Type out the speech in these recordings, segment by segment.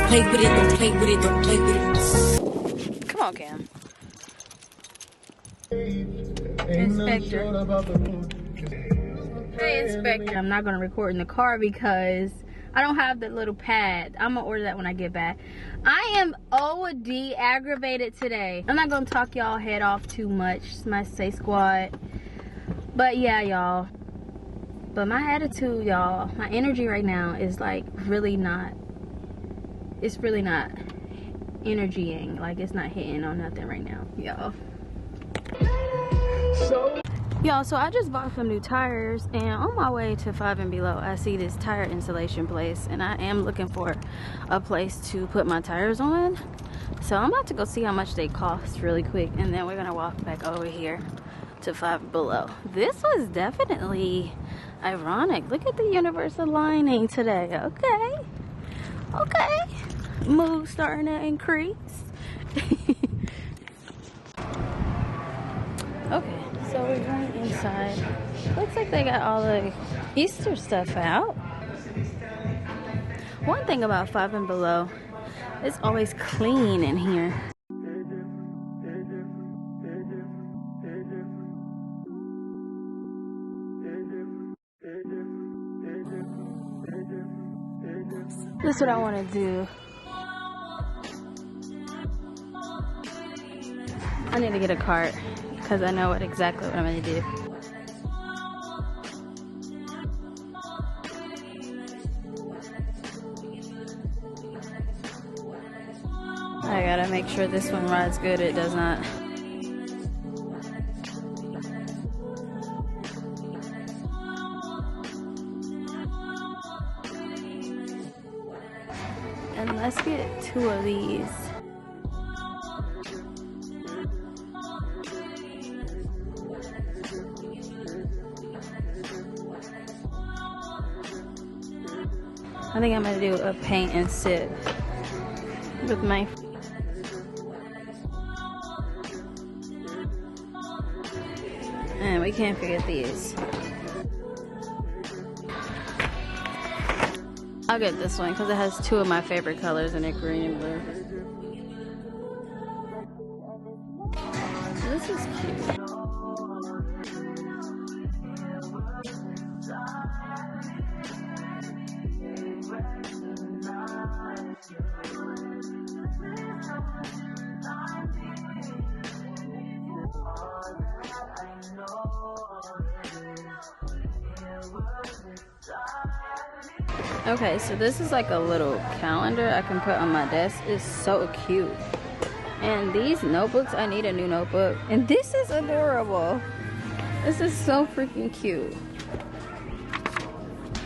don't play with it, don't play with it, don't play with it. Come on, Cam. Inspector. Hey, Inspector. I'm not going to record in the car because I don't have the little pad. I'm going to order that when I get back. I am OD aggravated today. I'm not going to talk y'all head off too much. It's my Say Squad. But yeah, y'all. But my attitude, y'all, my energy right now is like really not, it's really not energying. Like it's not hitting on nothing right now, y'all. So I just bought some new tires, and on my way to 5 and Below, I see this tire installation place, and I am looking for a place to put my tires on. So I'm about to go see how much they cost really quick, and then we're gonna walk back over here to 5 and Below. This was definitely ironic. Look at the universal lining today. Okay. Mood starting to increase. Okay, so we're going inside. Looks like they got all the Easter stuff out. One thing about 5 and Below, it's always clean in here. This is what I want to do. I need to get a cart because I know exactly what I'm going to do. I gotta make sure this one rides good. It does not. And let's get 2 of these. I think I'm gonna do a paint and sip with my. And we can't forget these. I'll get this one because it has 2 of my favorite colors in it, green and blue. This is cute. Okay, so this is like a little calendar I can put on my desk. It's so cute. And these notebooks, I need a new notebook. And this is adorable. This is so freaking cute.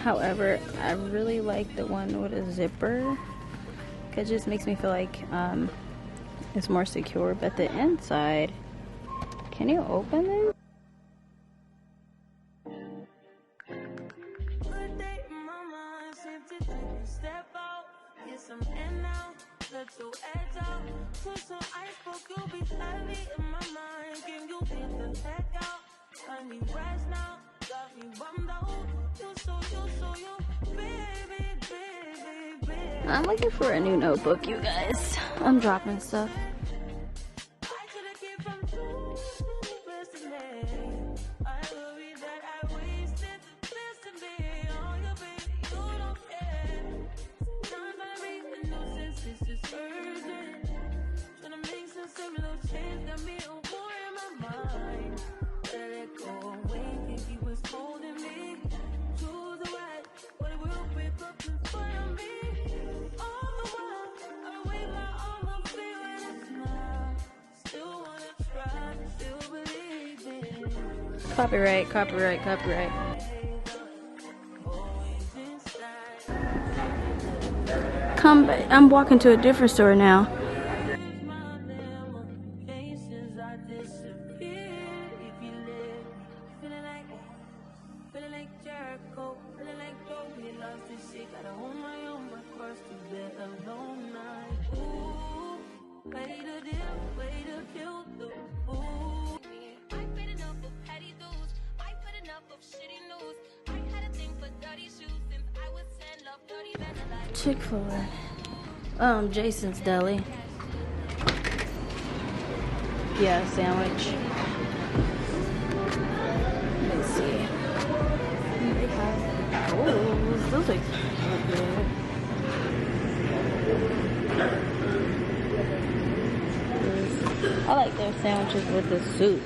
However, I really like the one with a zipper. It just makes me feel like it's more secure. But the inside, can you open it? I'm looking for a new notebook, you guys. I'm dropping stuff. Copyright, copyright, copyright. Come back. I'm walking to a different store now. Chick-fil-A. Jason's Deli. Yeah, sandwich. Let's see. They have, oh, those look good. I like their sandwiches with the soup.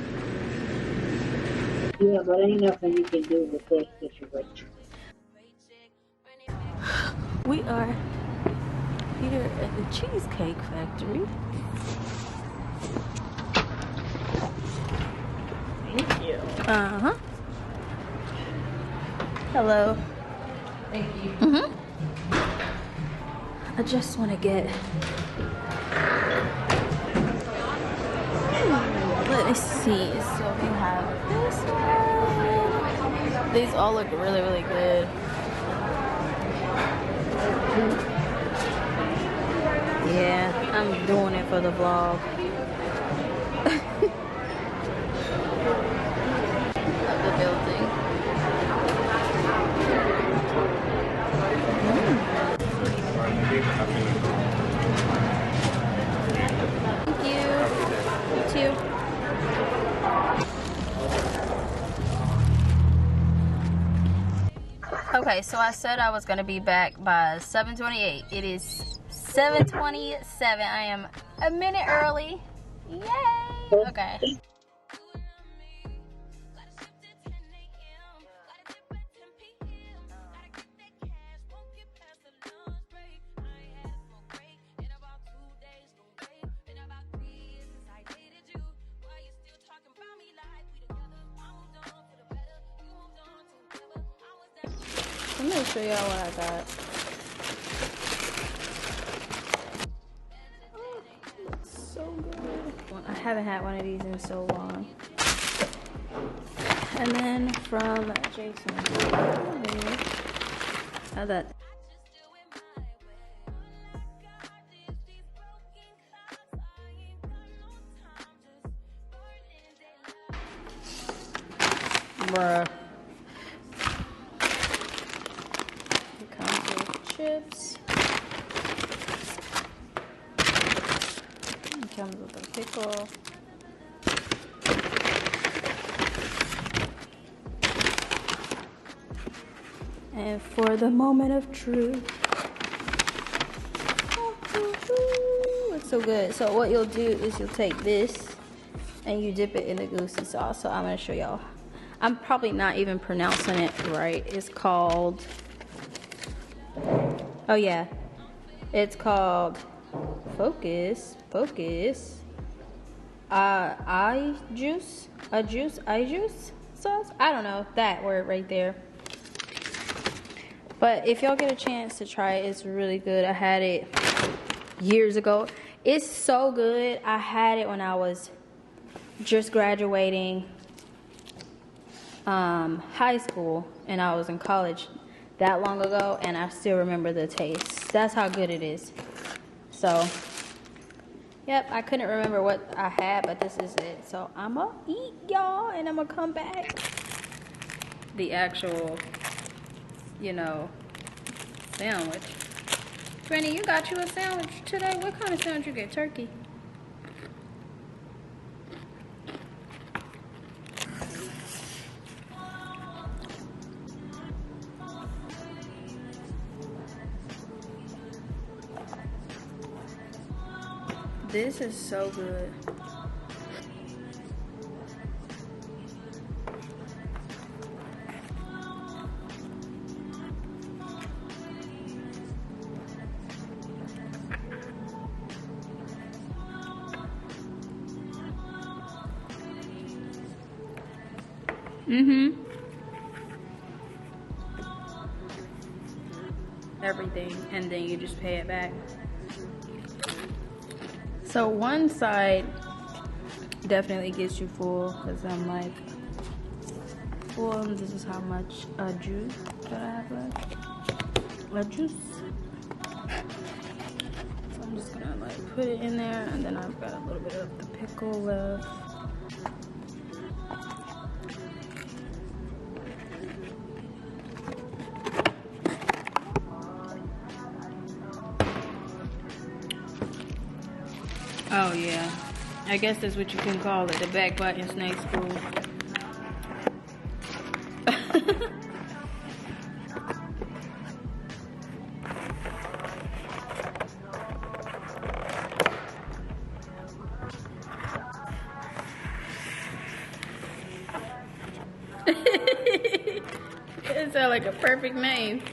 Yeah, but ain't nothing you can do with this situation. We are here at the Cheesecake Factory. Thank you. Uh-huh. Hello. Thank you. I just want to get... Let me see. So we have this one. These all look really, really good. Yeah, I'm doing it for the vlog. Of the building. Thank you. You too. Okay, so I said I was gonna be back by 7:28. It is 7:27. I am a minute early. Yay! Okay. Let me show y'all what I got. Oh, looks so good. I haven't had one of these in so long. And then from Jason. How that? Bruh. Chips. It comes with a pickle. And for the moment of truth. It's so good. So what you'll do is you'll take this and you dip it in the goosey sauce. So I'm gonna show y'all. I'm probably not even pronouncing it right. It's called, oh yeah, it's called Focus I juice sauce. I don't know that word right there. But if y'all get a chance to try it, it's really good. I had it years ago. It's so good. I had it when I was just graduating high school, and I was in college that long ago, and I still remember the taste. That's how good it is. So, yep, I couldn't remember what I had, but this is it. So I'm gonna eat, y'all, and I'm gonna come back. The actual, you know, sandwich. Granny, you got you a sandwich today? What kind of sandwich you get? Turkey? This is so good. Everything, and then you just pay it back. So one side definitely gets you full, because I'm like full, and this is how much juice that I have left. Juice. So I'm just gonna like put it in there, and then I've got a little bit of the pickle left. Oh yeah, I guess that's what you can call it, the back button snake school. It sounds like a perfect name.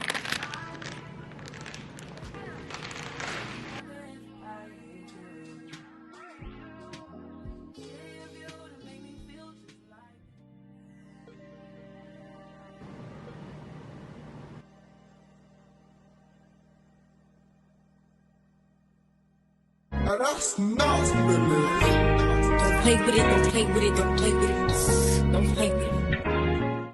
That's nasty, baby. Don't play with it, don't play with it, don't play with it. Don't play with it.